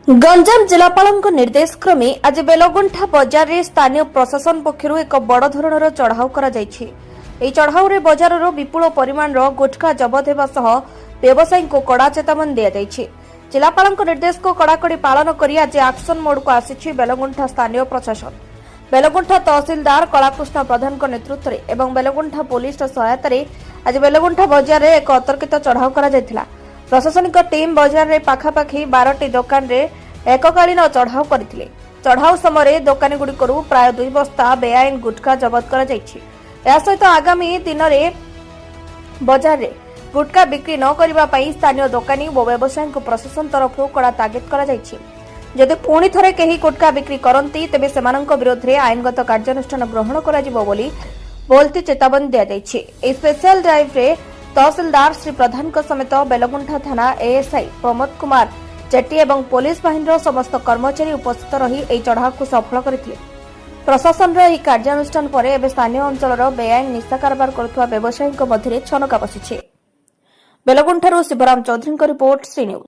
गंजाम जिलापाल निर्देश क्रमे आज बेलगुंठा बजार में स्थानीय प्रशासन पक्षर एक बड़ धरणर चढ़ाऊ चढ़ाऊ बजार विपुल परिमाण गुटखा जबत होगा व्यवसायी को कड़ा चेतावनी दी जिलापाल निर्देश को कड़ाकड़ी पालन कर आज एक्शन मोड को आसी बेलगुंठा स्थानीय प्रशासन बेलगुंठा तहसिलदार कलाकृष्ण प्रधान नेतृत्व में बेलगुंठा पुलिस सहायता आज बेलगुंठा बजार में एक अतर्कित चढ़ाऊ प्रशासनिक टीम बजार में पाखापाखि 12टी दुकान रे एककालीन चढ़ाऊ करथिले। चढ़ाऊ समय दुकानी गुड़िकरू प्राय 2 बस्ता बेआईन गुटखा जबत करा जायछि। या सहित आगामी दिन में बजार में गुटखा बिक्री न करबा पई स्थानीय दुकानी और व्यवसायी को प्रशासन तरफ कड़ा तागिद करा जायछि। जदि पुणी थरे केही गुटखा बिक्री करंती तेबे सेमानक विरोध में आईनगत कार्यानुष्ठान ग्रहण करा जिवो बोली बोलती चेतावनी दिया जायछि। ए स्पेशल ड्राइव रे तहसिलदार श्री प्रधान समेत बेलगुंठा थाना एएसआई प्रमोद कुमार जेटी एवं पुलिस बाहिनी समस्त कर्मचारी उपस्थित रही यह चढ़ाऊ को सफल करथिले। प्रशासन कार्यानुष्ठान पर एवं स्थानीय अंचल बेआईन निशा कारबार करुवा व्यवसायी मध्य छनका बसी। बेलगुंठारू शिवराम चौधरी रिपोर्ट श्री न्यूज।